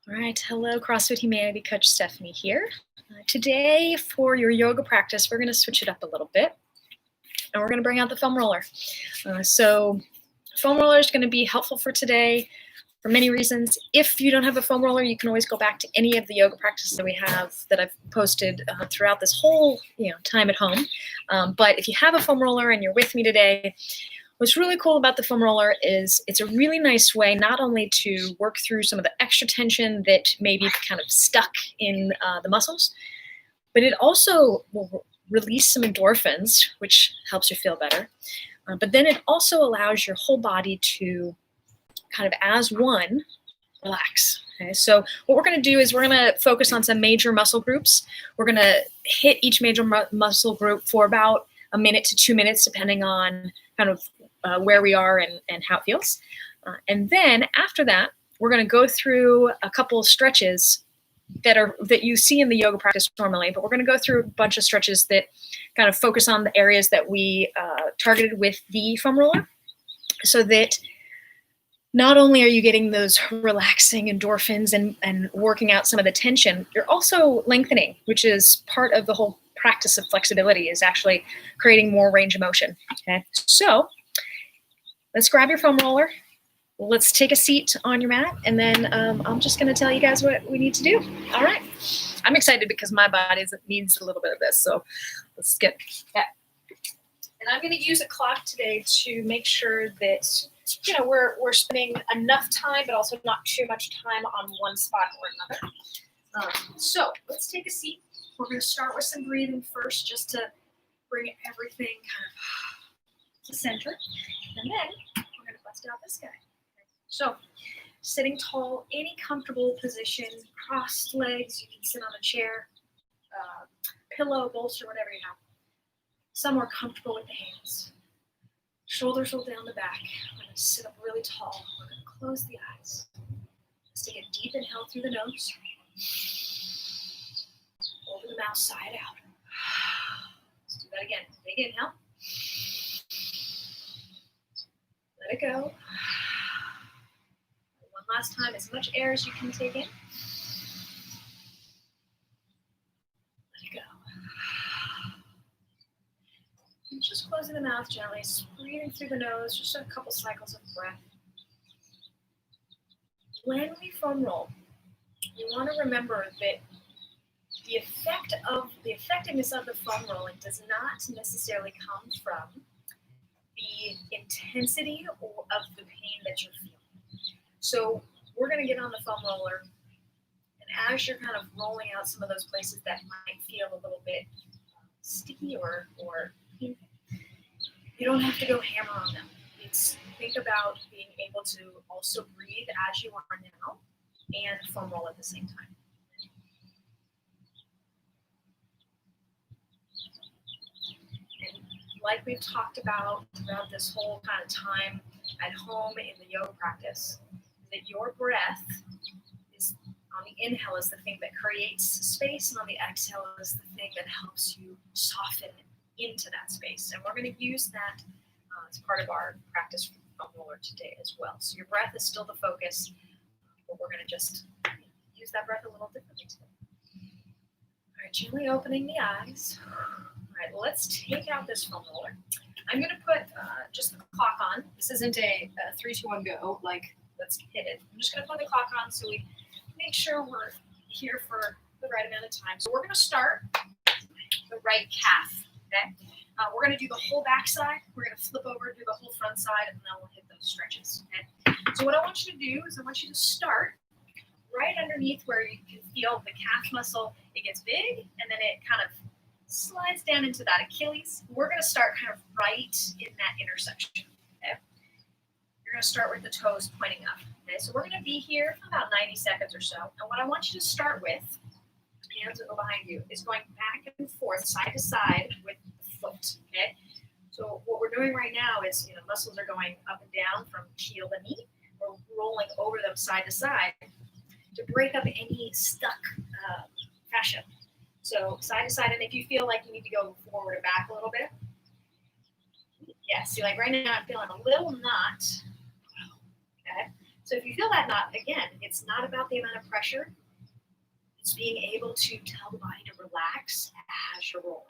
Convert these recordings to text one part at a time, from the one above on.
All right, hello, CrossFit Humanity Coach Stephanie here. Today for your yoga practice, we're going to switch it up a little bit, and we're going to bring out the foam roller. So foam roller is going to be helpful for today for many reasons. If you don't have a foam roller, you can always go back to any of the yoga practices that we have that I've posted throughout this whole time at home. But if you have a foam roller and you're with me today, what's really cool about the foam roller is it's a really nice way not only to work through some of the extra tension that may be kind of stuck in the muscles, but it also will release some endorphins, which helps you feel better. But then it also allows your whole body to kind of as one relax. Okay? So what we're going to do is we're going to focus on some major muscle groups. We're going to hit each major muscle group for about a minute to 2 minutes, depending on kind of where we are and how it feels. And then after that, we're going to go through a couple of stretches that you see in the yoga practice normally, but we're going to go through a bunch of stretches that kind of focus on the areas that we targeted with the foam roller, so that not only are you getting those relaxing endorphins and working out some of the tension, you're also lengthening, which is part of the whole practice of flexibility, is actually creating more range of motion. Okay, so let's grab your foam roller. Let's take a seat on your mat, and then I'm just going to tell you guys what we need to do. All right. I'm excited because my body needs a little bit of this, so let's get that. And I'm going to use a clock today to make sure that we're spending enough time, but also not too much time on one spot or another. So let's take a seat. We're going to start with some breathing first, just to bring everything kind of to center, and then we're going to bust out this guy. So sitting tall, any comfortable position, crossed legs, you can sit on a chair, pillow, bolster, whatever you have. Somewhere comfortable with the hands. Shoulders roll down the back. We're going to sit up really tall. We're going to close the eyes. Let's take a deep inhale through the nose. Over the mouth, side out. Let's do that again. Big inhale. Let it go. One last time, as much air as you can take in. Let it go. And just closing the mouth gently, breathing through the nose, just a couple cycles of breath. When we foam roll, you want to remember that the effectiveness of the foam rolling does not necessarily come from the intensity of the pain that you're feeling. So we're going to get on the foam roller, and as you're kind of rolling out some of those places that might feel a little bit sticky or painful, you don't have to go hammer on them. Think about being able to also breathe as you are now and foam roll at the same time. And like we've talked about throughout this whole kind of time at home in the yoga practice, that your breath is on the inhale is the thing that creates space, and on the exhale is the thing that helps you soften into that space. And we're going to use that as part of our practice foam roller today as well. So your breath is still the focus, but we're going to just use that breath a little differently today. All right, gently opening the eyes. All right, let's take out this foam roller. I'm going to put just the clock on. This isn't a 3, 2, 1, go, like let's hit it. I'm just going to put the clock on so we make sure we're here for the right amount of time. So we're going to start the right calf, okay? We're going to do the whole back side. We're going to flip over, do the whole front side, and then we'll hit those stretches, okay? So what I want you to do is I want you to start right underneath where you can feel the calf muscle. It gets big, and then it kind of slides down into that Achilles. We're going to start kind of right in that intersection, okay? You're going to start with the toes pointing up, okay? So we're going to be here for about 90 seconds or so. And what I want you to start with, hands will go behind you, is going back and forth, side to side with the foot, okay? So what we're doing right now is, muscles are going up and down from heel to knee. We're rolling over them side to side to break up any stuck fascia. So side to side, and if you feel like you need to go forward or back a little bit, yeah, see, like right now I'm feeling a little knot, okay? So if you feel that knot, again, it's not about the amount of pressure. It's being able to tell the body to relax as you're rolling.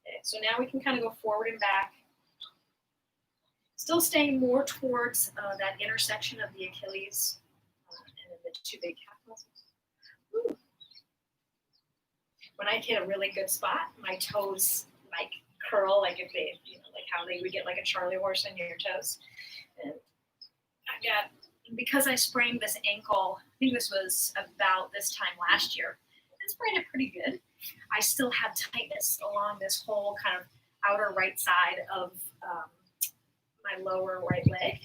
Okay, so now we can kind of go forward and back. Still staying more towards that intersection of the Achilles and then the two big calf muscles. Woo. When I hit a really good spot, my toes like curl, like if they, like how they would get like a Charlie horse on your toes. And I got, because I sprained this ankle, I think this was about this time last year, I sprained it pretty good. I still had tightness along this whole kind of outer right side of my lower right leg.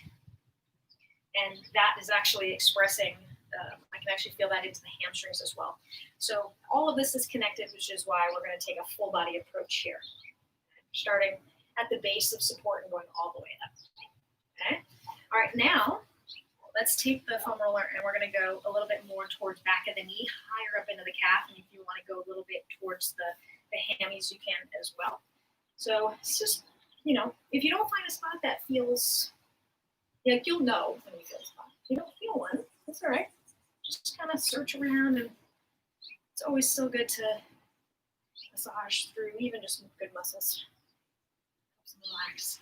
And that is actually expressing, I can actually feel that into the hamstrings as well. So all of this is connected, which is why we're going to take a full body approach here. Starting at the base of support and going all the way up. Okay. All right, now let's take the foam roller and we're going to go a little bit more towards back of the knee, higher up into the calf. And if you want to go a little bit towards the hammies, you can as well. So it's just, if you don't find a spot that feels, like you'll know when you feel a spot. If you don't feel one, that's all right. Just kind of search around, and it's always still good to massage through even just some good muscles. Helps them relax.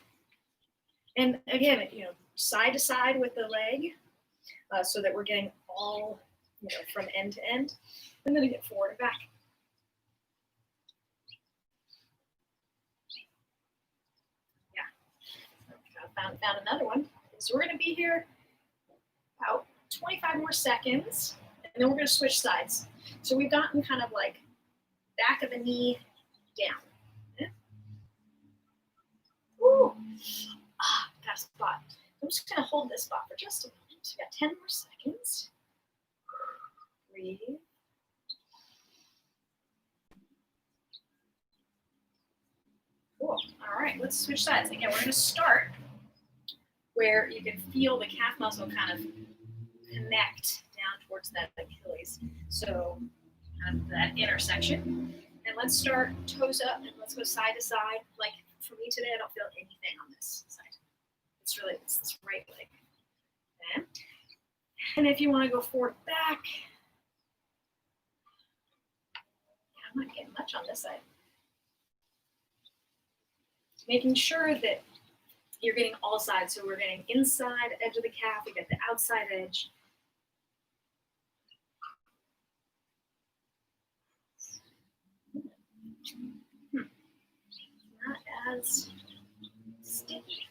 And again, side to side with the leg, so that we're getting all, from end to end. I'm going to get forward and back. Yeah. Found another one. So we're going to be here about 25 more seconds, and then we're going to switch sides. So we've gotten kind of like back of the knee down. Okay. Woo. That spot. I'm just going to hold this spot for just a moment. We got 10 more seconds. Breathe. Cool. All right, let's switch sides. Again, we're going to start where you can feel the calf muscle kind of connect down towards that Achilles. So kind of that intersection. And let's start toes up and let's go side to side. Like for me today, I don't feel anything on this side. It's really this right leg. Okay. And if you want to go forward back, I'm not getting much on this side. Making sure that you're getting all sides. So we're getting inside edge of the calf, we get the outside edge. Not as sticky.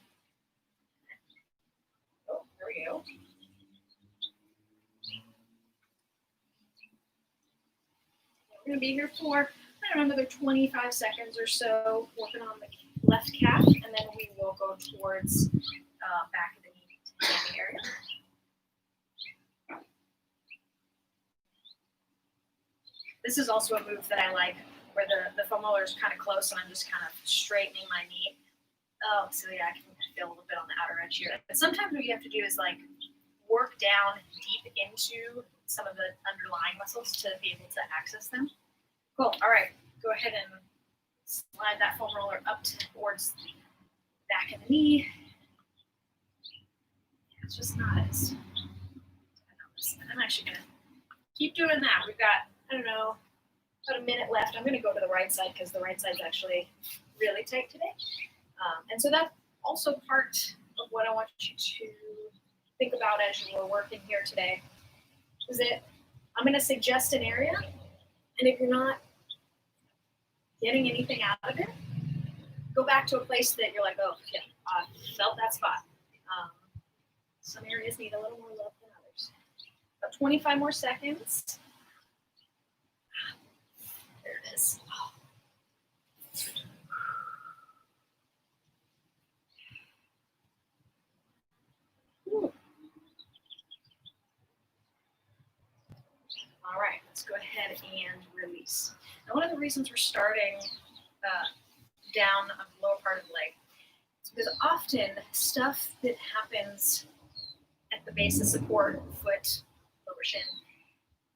Oh, there we go. We're going to be here for, another 25 seconds or so, working on the left calf, and then we will go towards back of the knee area. This is also a move that I like, where the foam roller is kind of close, and I'm just kind of straightening my knee. Oh, so yeah, I can feel a little bit on the outer edge here. But sometimes what you have to do is like work down deep into some of the underlying muscles to be able to access them. Cool. All right. Go ahead and slide that foam roller up towards the back of the knee. Yeah, it's just not as. I'm actually going to keep doing that. We've got, about a minute left. I'm going to go to the right side because the right side's actually really tight today. And so that's also part of what I want you to think about as you are working here today. Is that I'm going to suggest an area, and if you're not getting anything out of it, go back to a place that you're like, oh, yeah, I felt that spot. Some areas need a little more love than others. About 25 more seconds. There it is. Ooh. All right, let's go ahead and release. Now, one of the reasons we're starting down on the lower part of the leg is because often stuff that happens at the base of support, foot, lower shin,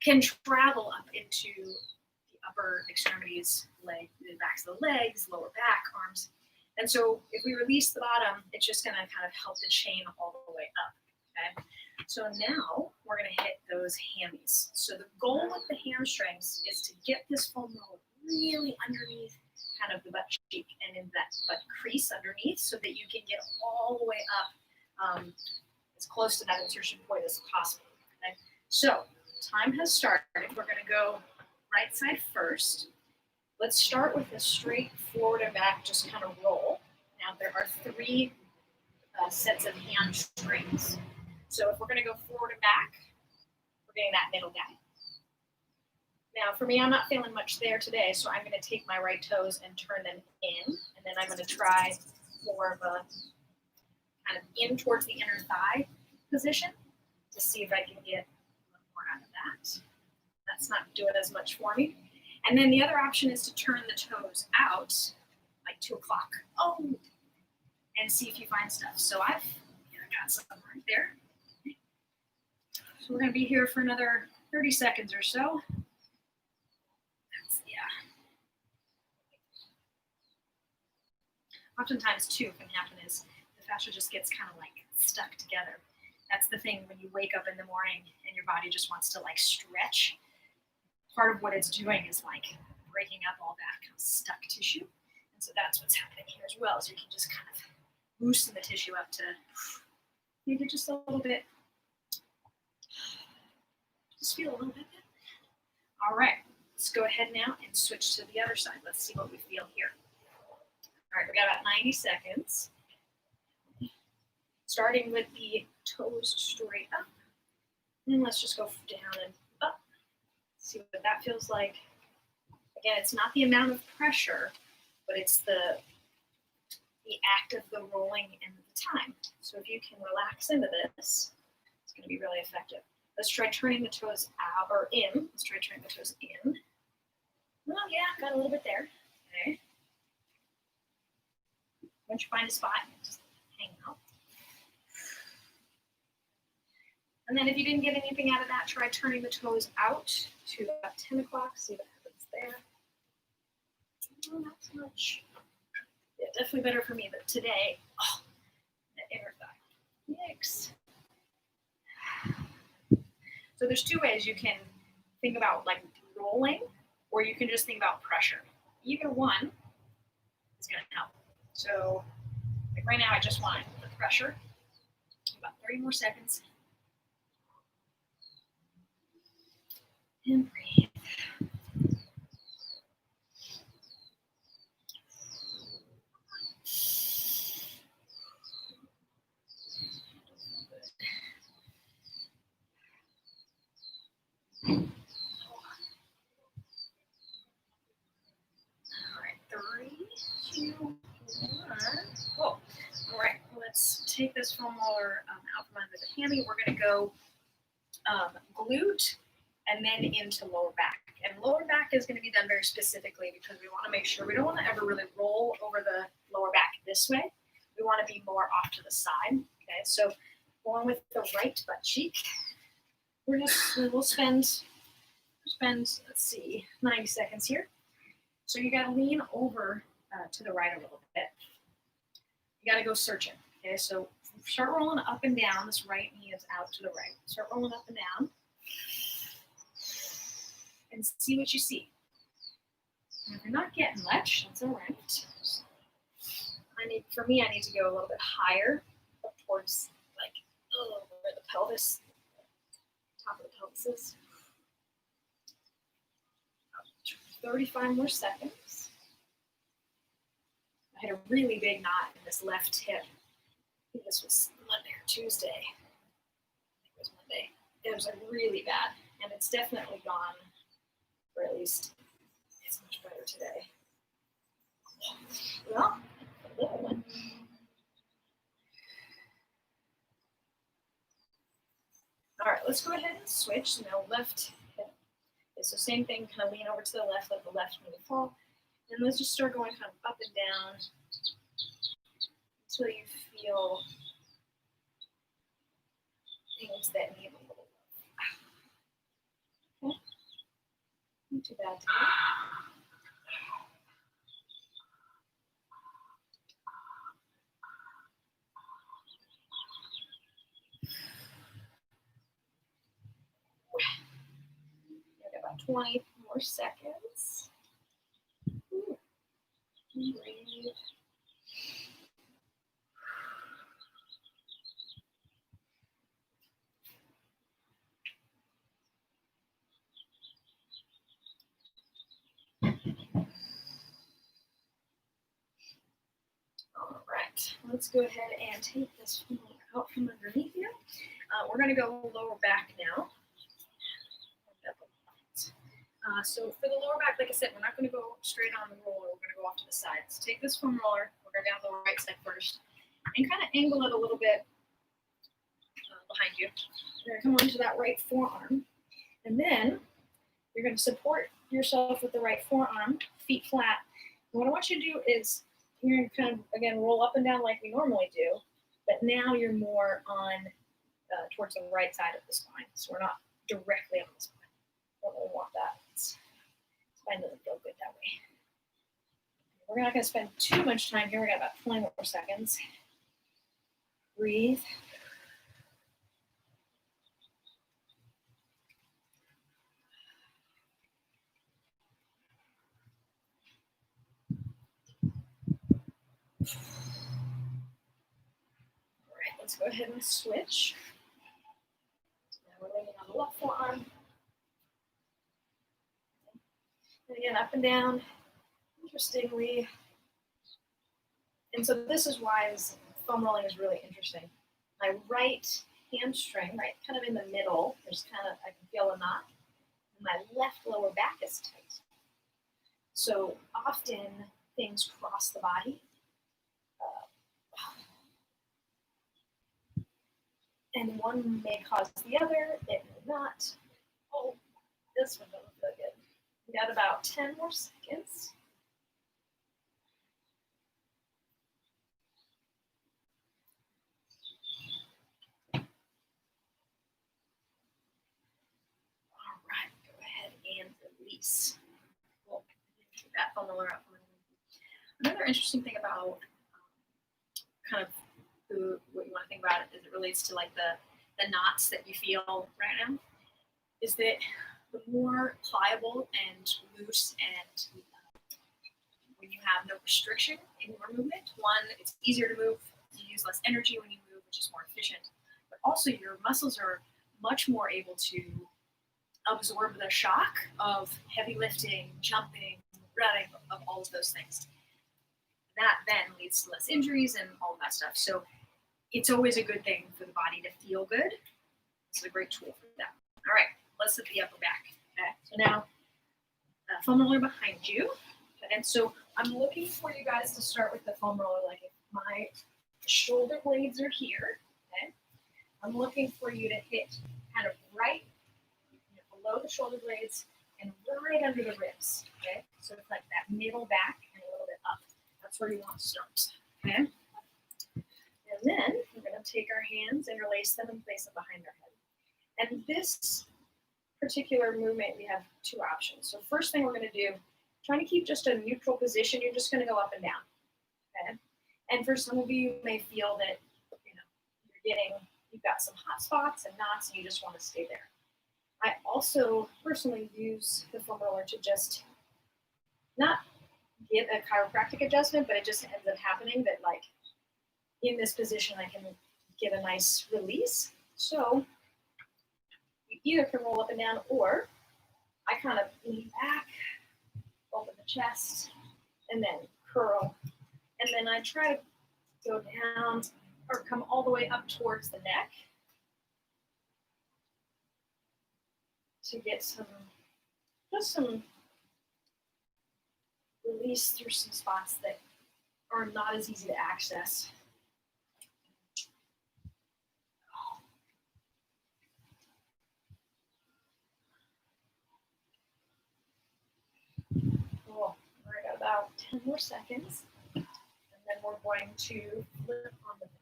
can travel up into the upper extremities, the backs of the legs, lower back, arms. And so if we release the bottom, it's just going to kind of help the chain all the way up. Okay? So now we're going to hit those hammies. So the goal with the hamstrings is to get this foam roller really underneath kind of the butt cheek and in that butt crease underneath so that you can get all the way up as close to that insertion point as possible. Okay? So time has started. We're going to go right side first. Let's start with a straight forward and back, just kind of roll. Now there are 3 sets of hamstrings. So if we're going to go forward and back, we're getting that middle guy. Now for me, I'm not feeling much there today, so I'm going to take my right toes and turn them in, and then I'm going to try more of a kind of in towards the inner thigh position to see if I can get a little more out of that. That's not doing as much for me. And then the other option is to turn the toes out like 2 o'clock. Oh, and see if you find stuff. So I've got something right there. So we're going to be here for another 30 seconds or so. Oftentimes, too, what can happen is the fascia just gets kind of like stuck together. That's the thing when you wake up in the morning and your body just wants to like stretch. Part of what it's doing is like breaking up all that kind of stuck tissue. And so that's what's happening here as well, is you can just kind of loosen the tissue up to maybe just a little bit. Just feel a little bit. All right, let's go ahead now and switch to the other side. Let's see what we feel here. All right, we got about 90 seconds. Starting with the toes straight up. And let's just go down and up. See what that feels like. Again, it's not the amount of pressure, but it's the act of the rolling and the time. So if you can relax into this, it's going to be really effective. Let's try turning the toes out or in. Let's try turning the toes in. Oh yeah, got a little bit there. Okay. Once you find a spot, just hang out. And then if you didn't get anything out of that, try turning the toes out to about 10 o'clock. See what happens there. Oh, not so much. Yeah, definitely better for me, but today, oh, that inner thigh. Yikes. So there's 2 ways you can think about like rolling, or you can just think about pressure. Either one is going to help. So like right now, I just want the pressure. About 30 more seconds. And breathe. All right, 3, 2, 1. Oh, all right. Let's take this foam roller out from under the hammy. We're going to go glute and then into lower back. And lower back is going to be done very specifically because we want to make sure we don't want to ever really roll over the lower back this way. We want to be more off to the side. Okay, so going with the right butt cheek, we'll spend let's see 90 seconds here. So you got to lean over to the right a little bit. You got to go searching. Okay, so start rolling up and down. This right knee is out to the right. Start rolling up and down. And see what you see. And if you're not getting much, that's all right. For me, I need to go a little bit higher, up towards like where the pelvis, top of the pelvis is. 35 more seconds. I had a really big knot in this left hip. I think this was Monday or Tuesday. I think it was Monday. It was like really bad, and it's definitely gone. Or at least it's much better today. Well, a little one. All right, let's go ahead and switch. Now left hip. Okay, so same thing, kind of lean over to the left, let the left knee fall. And let's just start going kind of up and down until you feel things that need a little love. Okay. Not too bad today. 20 more seconds. Ooh. Breathe. All right, let's go ahead and take this out from underneath you. We're going to go lower back now. So for the lower back, like I said, we're not going to go straight on the roller. We're going to go off to the side. So take this foam roller. We're going to go down the right side first and kind of angle it a little bit behind you. You're going to come onto that right forearm. And then you're going to support yourself with the right forearm, feet flat. And what I want you to do is you're going to kind of, again, roll up and down like we normally do. But now you're more on towards the right side of the spine. So we're not directly on the spine. Don't really want that. Spine doesn't feel good that way. We're not going to spend too much time here. We got about 20 more seconds. Breathe. All right, let's go ahead and switch. Now we're laying on the left forearm. And again, up and down, interestingly. And so this is why this foam rolling is really interesting. My right hamstring, right kind of in the middle, there's kind of, I can feel a knot. And my left lower back is tight. So often things cross the body. And one may cause the other, it may not. Oh, this one doesn't feel good. We got about 10 more seconds. All right, go ahead and release. We'll keep that foam roller up. Another interesting thing about kind of what you want to think about it as it relates to like the knots that you feel right now is that the more pliable and loose and when you have no restriction in your movement, one, it's easier to move, you use less energy when you move, which is more efficient, but also your muscles are much more able to absorb the shock of heavy lifting, jumping, running, of all of those things. That then leads to less injuries and all of that stuff. So it's always a good thing for the body to feel good. It's a great tool for that. All right, let's hit the upper back. Okay, so now foam roller behind you. And so I'm looking for you guys to start with the foam roller. Like if my shoulder blades are here, okay, I'm looking for you to hit kind of right below the shoulder blades and right under the ribs. Okay, so it's like that middle back and a little bit up. That's where you want to start. Okay. And then we're going to take our hands, interlace them, and place them behind our head. And this particular movement, we have two options. So first thing we're going to do, trying to keep just a neutral position. You're just going to go up and down. Okay. And for some of you, you may feel that you've got some hot spots and knots, and you just want to stay there. I also personally use the foam roller to just not get a chiropractic adjustment, but it just ends up happening that like in this position, I can get a nice release. So you either can roll up and down, or I kind of lean back, open the chest, and then curl. And then I try to go down or come all the way up towards the neck to get some release through some spots that are not as easy to access. Cool. I got about 10 more seconds, and then we're going to flip on the belly.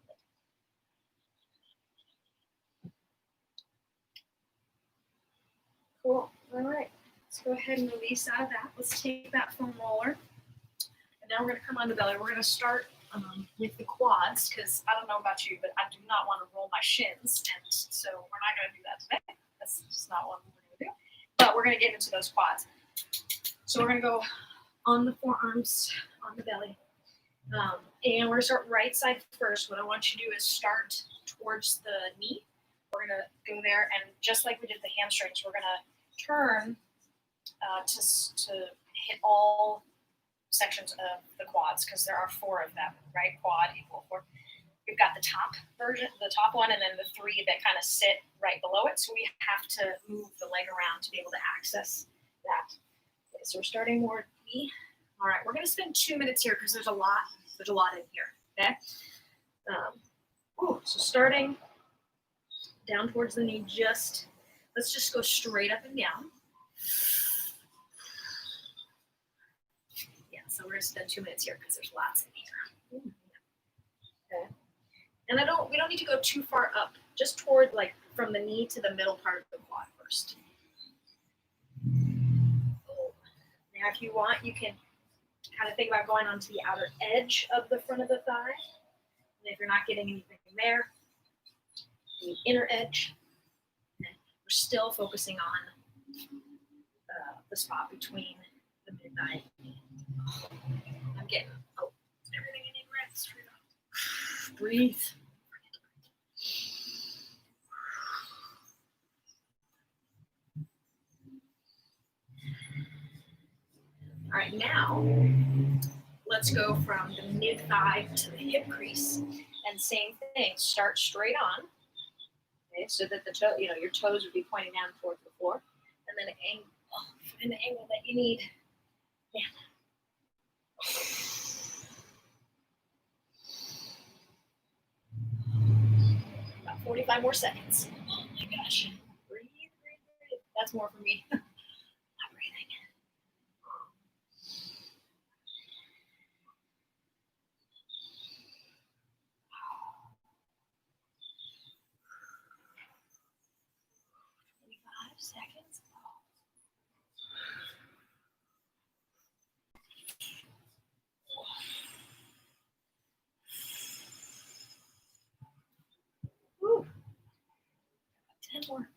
Cool. All right. Let's go ahead and release out of that. Let's take that foam roller. And now we're going to come on the belly. We're going to start with the quads, because I don't know about you, but I do not want to roll my shins. And so we're not going to do that today. That's just not what we're going to do. but we're going to get into those quads. So we're going to go on the forearms, on the belly. And we're going to start right side first. What I want you to do is start towards the knee. We're going to go there, and just like we did the hamstrings, we're going to turn to hit all sections of the quads, because there are 4 of them, right? Quad equal 4. We've got the top version, the top one, and then the 3 that kind of sit right below it. So we have to move the leg around to be able to access that. Okay, so we're starting more knee. All right, we're going to spend 2 minutes here because there's a lot in here. Okay. So starting down towards the knee, let's just go straight up and down. Yeah, so we're going to spend 2 minutes here because there's lots in here. Okay. And we don't need to go too far up, just toward, like, from the knee to the middle part of the quad first. Now, if you want, you can kind of think about going onto the outer edge of the front of the thigh. And if you're not getting anything there, the inner edge. And we're still focusing on the spot between the mid-thigh and knee. I'm getting, everything in your breath, straight up. Breathe. All right, now let's go from the mid-thigh to the hip crease. And same thing, start straight on. Okay, so that your toes would be pointing down towards the floor. And then find the angle that you need. Yeah. About 45 more seconds. Oh my gosh. Breathe. That's more for me. Not breathing. Seconds. Woo. 10 more.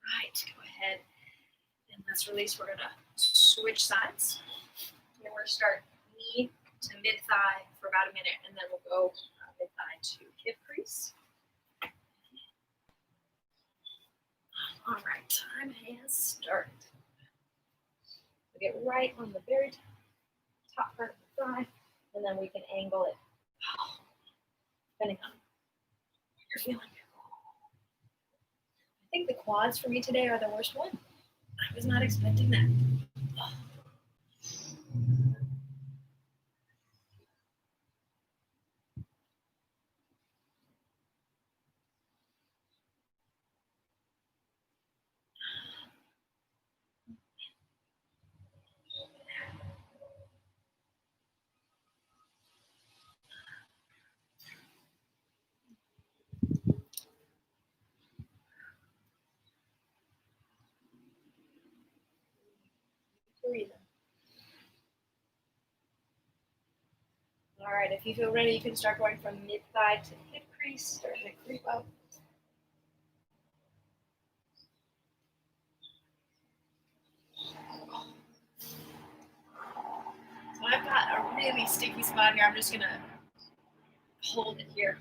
Right, go ahead and let's release. We're gonna switch sides. And we're gonna start knee to mid-thigh for about a minute, and then we'll go mid-thigh to hip crease. All right, time has started. We get right on the very top part of the thigh, and then we can angle it depending on what you're feeling. I think the quads for me today are the worst one. I was not expecting that. Breathe. All right, if you feel ready, you can start going from mid-thigh to hip crease, starting to creep up. So I've got a really sticky spot here. I'm just gonna hold it here.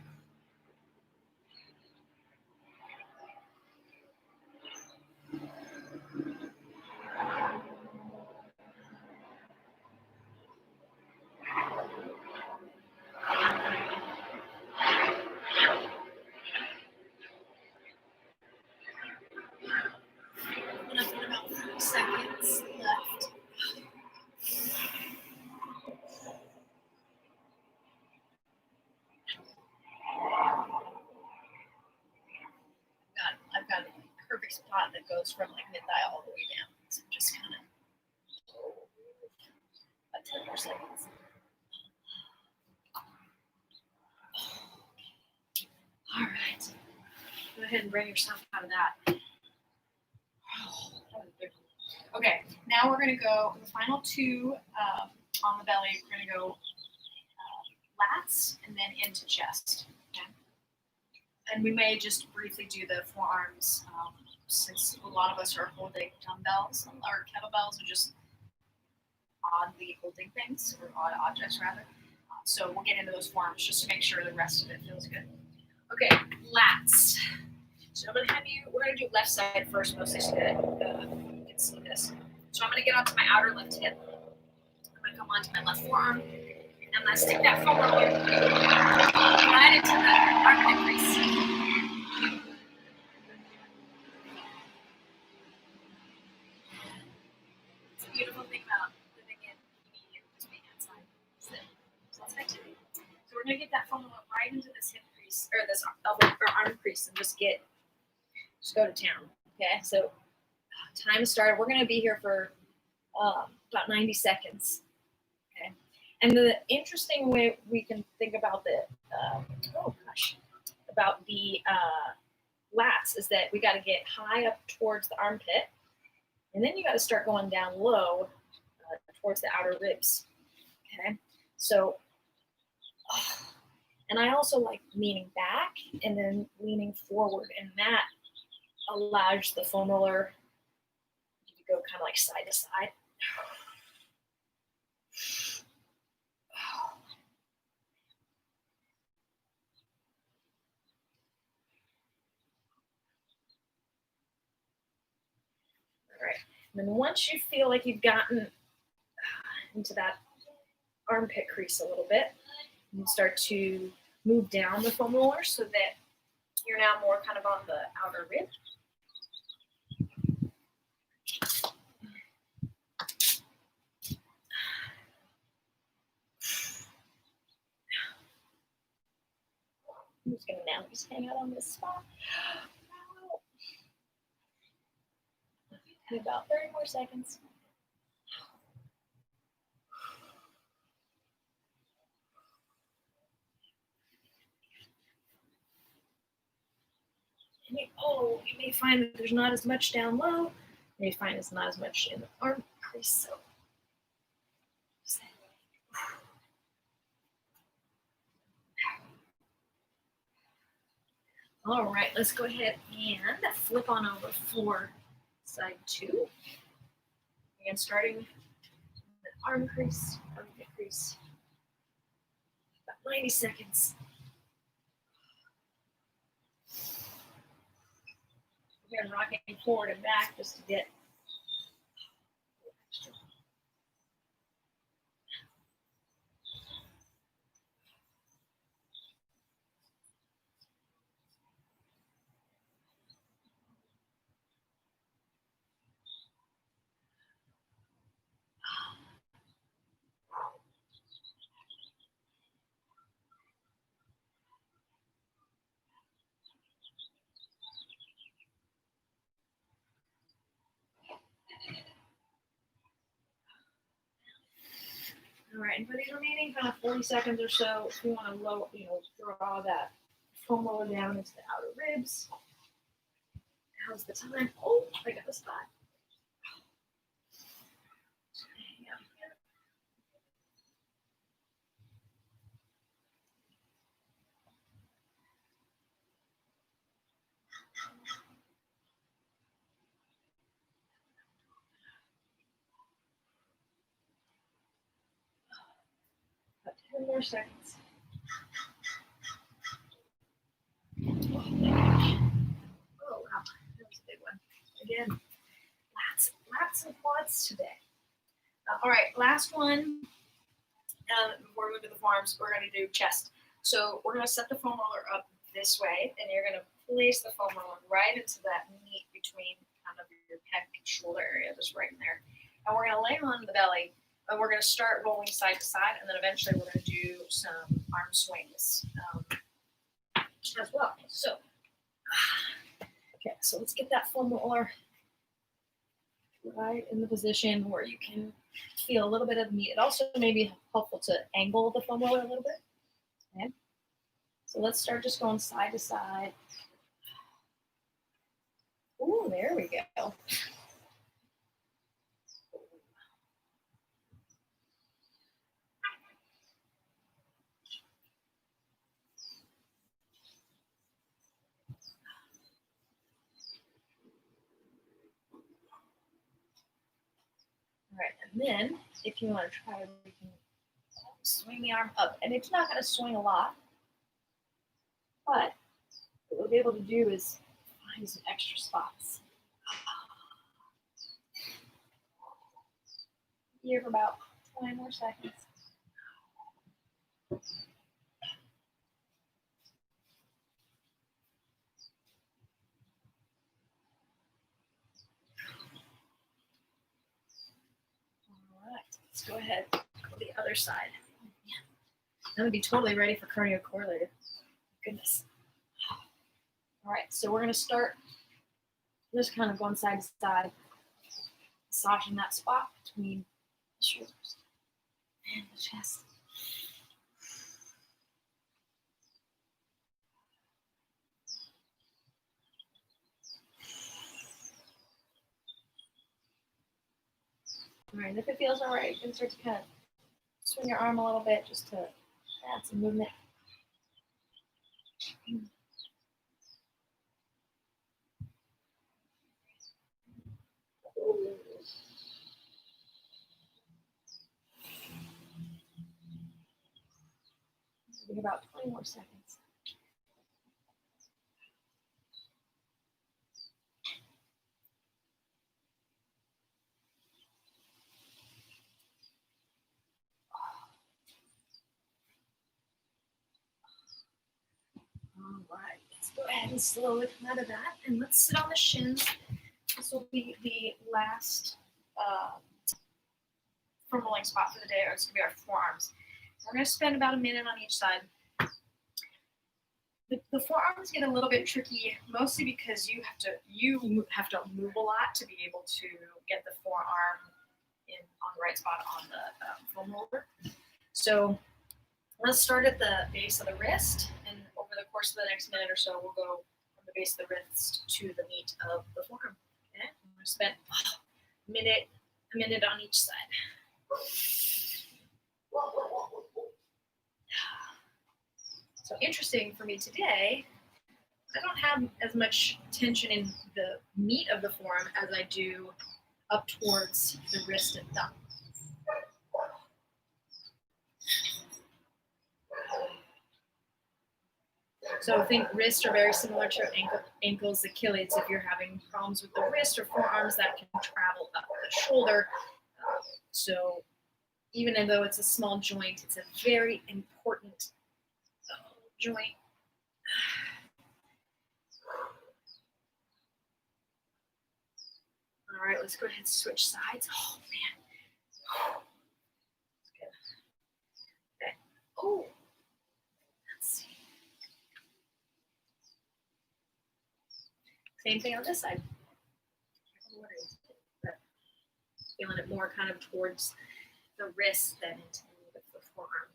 And I've got about 30 seconds left. I've got a perfect spot that goes from like mid-thigh all the way down. So just kind of about 10 more seconds. All right. Go ahead and bring yourself out of that. Okay, now we're going to go the final 2 on the belly. We're going to go lats and then into chest. Okay? And we may just briefly do the forearms since a lot of us are holding dumbbells or kettlebells or just oddly holding things or odd objects rather. So we'll get into those forearms just to make sure the rest of it feels good. Okay, lats. So I'm gonna have you, we're gonna do left side first mostly so that you can see this. So I'm gonna get onto my outer left hip. I'm gonna come onto my left forearm. And I'm gonna stick that foam roller right into the armpit crease. It's a beautiful thing about living in PE and just being outside. So that's activity. So we're gonna get that foam roller right into this hip crease or this elbow or arm crease and just go to town. Okay, so time started. We're gonna be here for about 90 seconds. Okay, and the interesting way we can think about the lats is that we got to get high up towards the armpit, and then you got to start going down low towards the outer ribs. Okay, so and I also like leaning back and then leaning forward, and that allows the foam roller to go kind of like side to side. All right, and then once you feel like you've gotten into that armpit crease a little bit, you start to move down the foam roller so that you're now more kind of on the outer rib. I'm just gonna now just hang out on this spot. In about 30 more seconds. And you may find that there's not as much down low. You may find it's not as much in the arm crease. So all right, let's go ahead and flip on over for side 2. Again, starting with the arm crease, armpit crease. About 90 seconds. Again, rocking forward and back just to get all right, and for these remaining kind of 40 seconds or so, if you want to draw that foam roller down into the outer ribs. How's the time? Oh, I got the spot. About 10 more seconds. Oh wow, that was a big one. Again, lats and quads today. All right, last one. Before we move to the forearms, we're going to do chest. So we're going to set the foam roller up this way, and you're going to place the foam roller right into that meat between kind of your pec and shoulder area, just right in there. And we're going to lay on the belly, and we're going to start rolling side to side, and then eventually we're going to do some arm swings as well. So, okay, so let's get that foam roller right in the position where you can feel a little bit of the meat. It also may be helpful to angle the foam roller a little bit. Okay. So let's start just going side to side. Ooh, there we go. And then if you want to try, we can swing the arm up. And it's not going to swing a lot, but what we'll be able to do is find some extra spots. Here for about 20 more seconds. All right, let's go ahead and go to the other side. That would be totally ready for cardio core later. Goodness. All right, so we're going to start just kind of going side to side, massaging that spot between the shoulders and the chest. All right, and if it feels all right, you can start to kind of swing your arm a little bit just to add some movement. Give about 20 more seconds. All right, let's go ahead and slowly come out of that, and let's sit on the shins. This will be the last foam rolling spot for the day, or it's going to be our forearms. We're going to spend about a minute on each side. The forearms get a little bit tricky, mostly because you have to move a lot to be able to get the forearm on the right spot on the foam roller. So let's start at the base of the wrist, and over the course of the next minute or so, we'll go from the base of the wrist to the meat of the forearm. Okay? I'm going to spend a minute on each side. So interesting for me today, I don't have as much tension in the meat of the forearm as I do up towards the wrist and thumb. So I think wrists are very similar to ankles, Achilles. If you're having problems with the wrist or forearms, that can travel up the shoulder. So even though it's a small joint, it's a very important joint. All right, let's go ahead and switch sides. Oh, man. Good. Okay. Oh, let's see. Same thing on this side. Feeling it more kind of towards the wrist than into the forearm.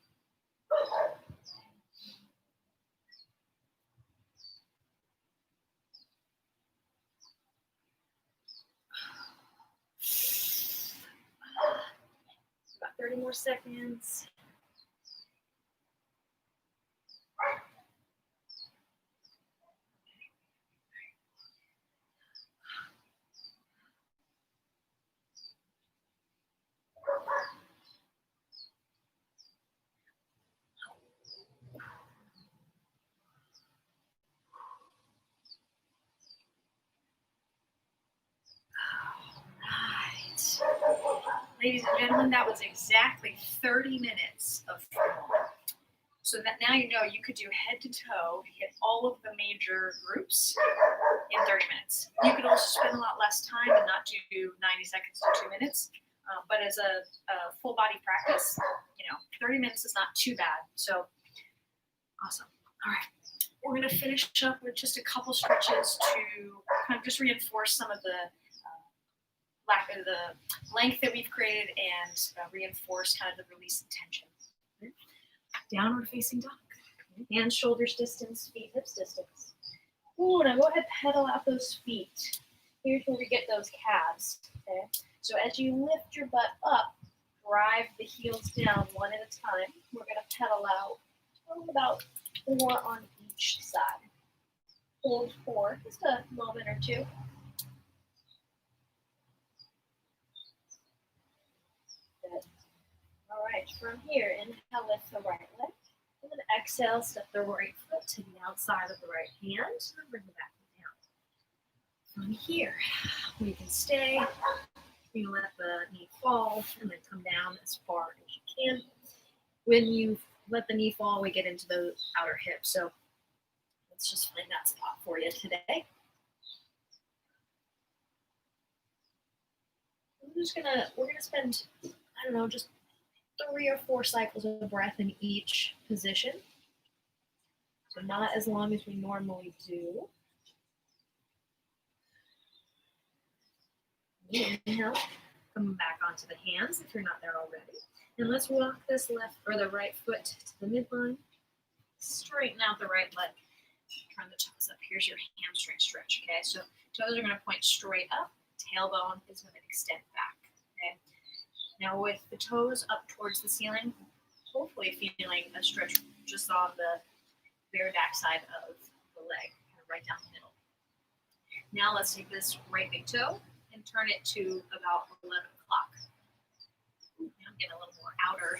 About 30 more seconds. Ladies and gentlemen, that was exactly 30 minutes of foam. So that now you know you could do head to toe, hit all of the major groups in 30 minutes. You could also spend a lot less time and not do 90 seconds to 2 minutes. But as a full body practice, 30 minutes is not too bad. So awesome. All right. We're going to finish up with just a couple stretches to kind of just reinforce some of the length that we've created and reinforce kind of the release of tension. Downward facing dog. Hands, shoulders distance, feet, hips distance. Ooh, now go ahead, pedal out those feet. Here's where we get those calves. Okay. So as you lift your butt up, drive the heels down one at a time. We're going to pedal out about 4 on each side. Hold 4, just a moment or two. right, from here, inhale, lift the right leg. And then exhale, step the right foot to the outside of the right hand and bring it back down. From here, we can stay. You let the knee fall and then come down as far as you can. When you let the knee fall, we get into the outer hip. So let's just find that spot for you today. We're gonna spend, I don't know, just 3 or 4 cycles of breath in each position. So not as long as we normally do. Inhale, come back onto the hands if you're not there already. And let's walk this left or the right foot to the midline. Straighten out the right leg. Turn the toes up. Here's your hamstring stretch, okay? So toes are gonna point straight up. Tailbone is gonna extend back, okay? Now with the toes up towards the ceiling, hopefully feeling a stretch just on the very back side of the leg, kind of right down the middle. Now let's take this right big toe and turn it to about 11 o'clock. Now I'm getting a little more outer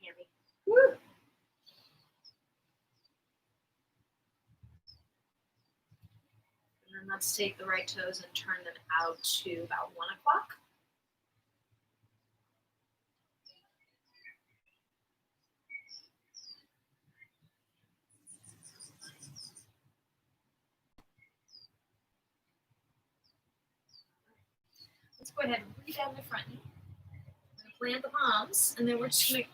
hammy. Woo. And then let's take the right toes and turn them out to about 1 o'clock. Let's go ahead and re-bend the front knee. Plant the palms, and then we're just going to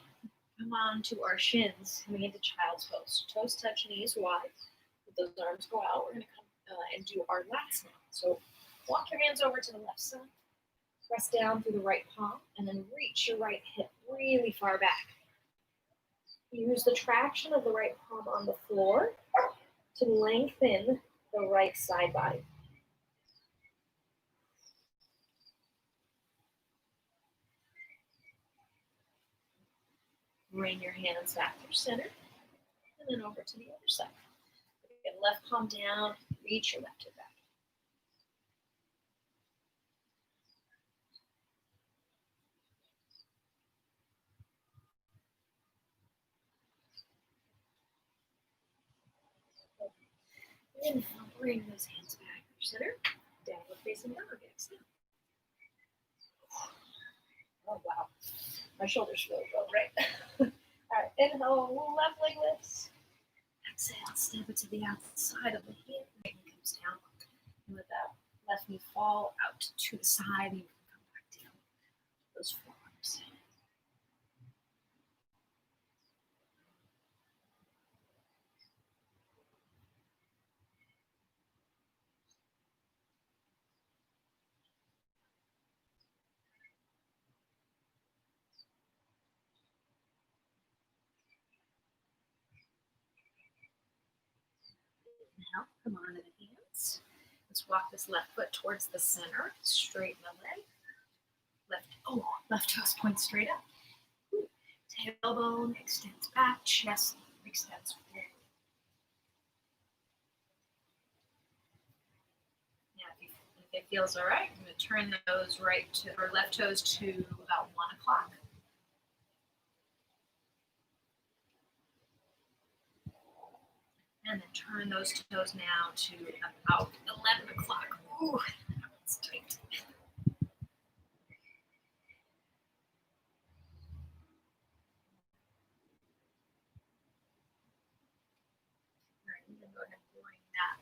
come on to our shins, coming into child's pose. Toes touch, knees wide. Let those arms go out. We're going to come and do our lats now. So walk your hands over to the left side. Press down through the right palm, and then reach your right hip really far back. Use the traction of the right palm on the floor to lengthen the right side body. Bring your hands back through center, and then over to the other side. Again, left palm down, reach your left hip back. Inhale, bring those hands back through center, downward facing dog. Exhale. Oh, wow. My shoulders feel real right. All right, inhale, left leg lifts. Exhale, step it to the outside of the hip. Right knee comes down. And let that left knee fall out to the side. And you can come back down. Those forearms. Inhale, come on to the hands. Let's walk this left foot towards the center. Straighten the leg. Left toes point straight up. Tailbone extends back. Chest extends forward. Now, if it feels all right, I'm going to turn those left toes to about 1 o'clock. And then turn those toes now to about 11 o'clock. Ooh, that one's tight. All right, I'm going to go ahead and bring that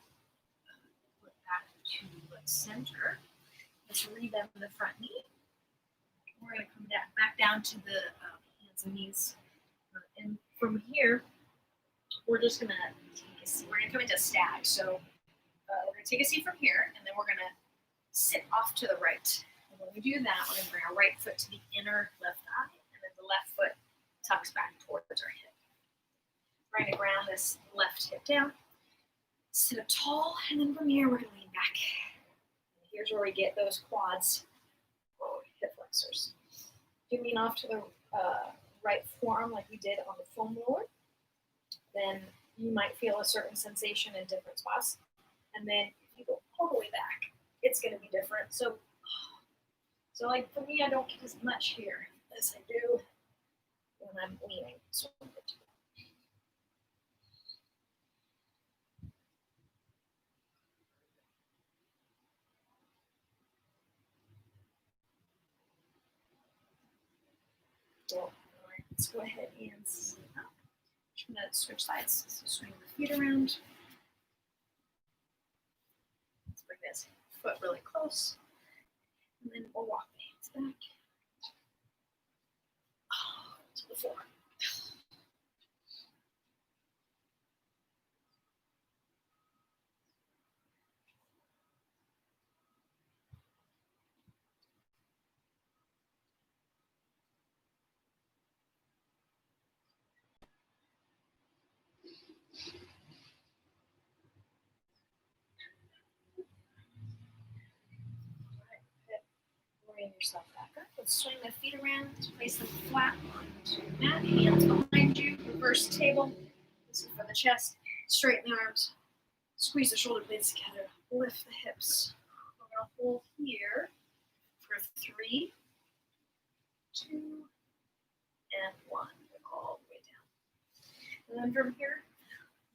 foot back to the center. Let's rebend the front knee. We're going to come back down to the hands and knees. And from here, we're just going to take a seat. We're going to come into stag. So we're going to take a seat from here, and then we're going to sit off to the right. And when we do that, we're going to bring our right foot to the inner left eye, and then the left foot tucks back towards our hip. We're going to ground this left hip down, sit up tall, and then from here, we're going to lean back. And here's where we get those quads, hip flexors. If you lean off to the right forearm like we did on the foam roller, then you might feel a certain sensation in different spots. And then if you go all the way back, it's going to be different. So like for me, I don't get as much here. as I do when I'm leaning. So all right, let's go ahead and sit up. I'm going to switch sides. So swing the feet around. Let's bring this foot really close. And then we'll walk the hands back to the floor. Bring yourself back up. Let's swing the feet around. Place them flat onto the mat. Hands behind you. Reverse table. This is for the chest. Straighten the arms. Squeeze the shoulder blades together. Lift the hips. We're going to hold here for 3, 2, and 1. All the way down. And then from here,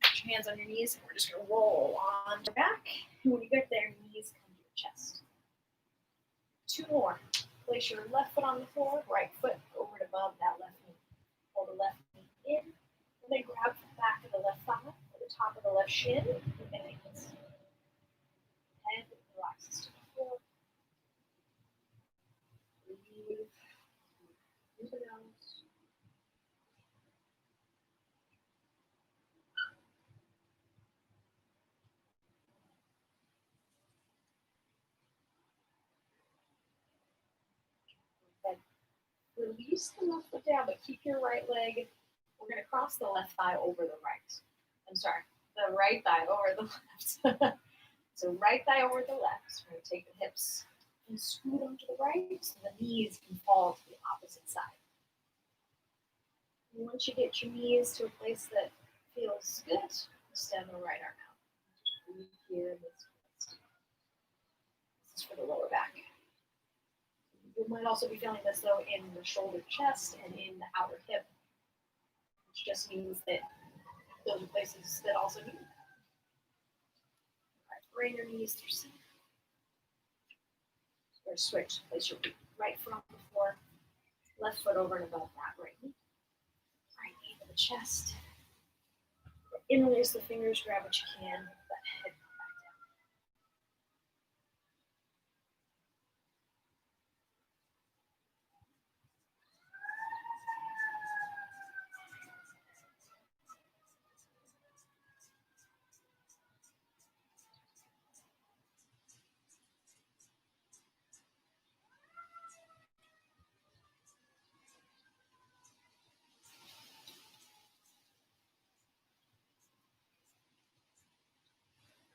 put your hands on your knees, and we're just going to roll on your back. And when you get there, knees come to your chest. 2 more. Place your left foot on the floor, right foot over and above that left knee. Pull the left knee in, and then grab the back of the left thigh or the top of the left shin with the ankles. Head relaxes to the floor. Breathe through the nose. Then release the left foot down, but keep your right leg. We're going to cross the left thigh over the right. I'm sorry, the right thigh over the left. So right thigh over the left. We're going to take the hips and scoot them to the right so the knees can fall to the opposite side. And once you get your knees to a place that feels good, extend the right arm out. Just breathe here in this twist. This is for the lower back. You might also be feeling this though in the shoulder, chest, and in the outer hip, which just means that those are places that also need. All right, bring your knees through center. Or switch. Place your right foot on the floor, left foot over and above that right knee. Right knee to the chest. Interlace the fingers, grab what you can. Let head come back down.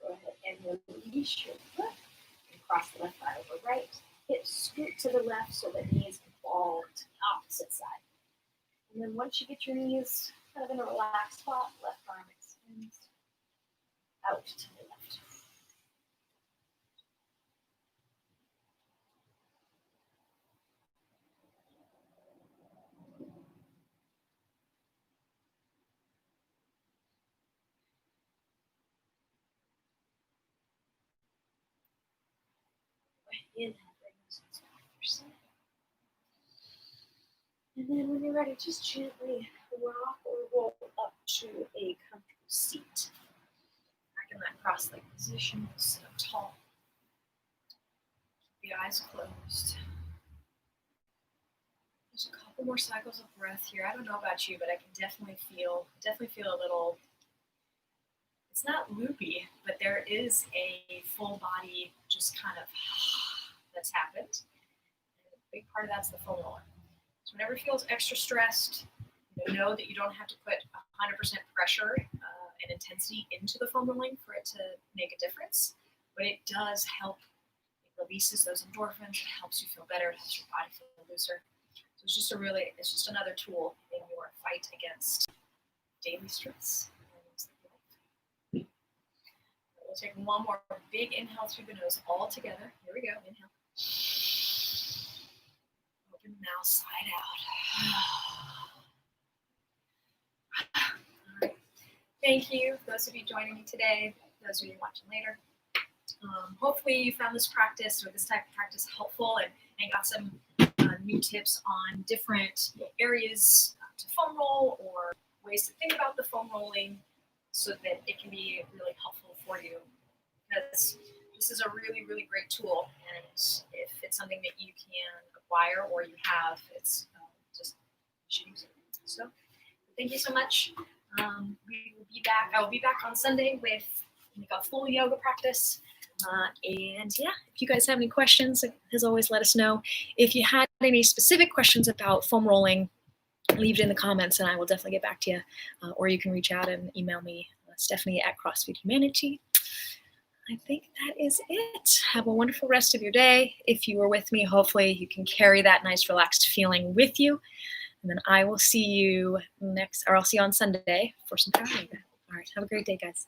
Go ahead and release your foot and cross the left thigh over right. Hips scoot to the left so that knees can fall to the opposite side. And then once you get your knees kind of in a relaxed spot, left arm extends out to the left. Inhale, bring those hips back for center. And then when you're ready, just gently rock or roll up to a comfortable seat. Back in that cross-legged position, sit up tall. Keep the eyes closed. There's a couple more cycles of breath here. I don't know about you, but I can definitely feel a little, it's not loopy, but there is a full body just kind of that's happened. And a big part of that's the foam roller. So whenever it feels extra stressed, know that you don't have to put 100% pressure and intensity into the foam rolling for it to make a difference, but it does help. It releases those endorphins. It helps you feel better. It helps your body feel looser. So it's just another tool in your fight against daily stress. We'll take one more big inhale through the nose all together. Here we go. Inhale. Open And now side out. All right. Thank you, those of you joining me today, those of you watching later. Hopefully you found this practice or this type of practice helpful and got some new tips on different areas to foam roll or ways to think about the foam rolling so that it can be really helpful for you, because this is a really, really great tool, and if it's something that you can acquire or you have, it's just you should use it. So thank you so much. We will be back. I will be back on Sunday with a full yoga practice. And yeah, if you guys have any questions, as always, let us know. If you had any specific questions about foam rolling, leave it in the comments and I will definitely get back to you. Or you can reach out and email me, Stephanie at CrossFit Humanity. I think that is it. Have a wonderful rest of your day. If you were with me, hopefully you can carry that nice relaxed feeling with you. And then I will see you I'll see you on Sunday for some power yoga. All right, have a great day, guys.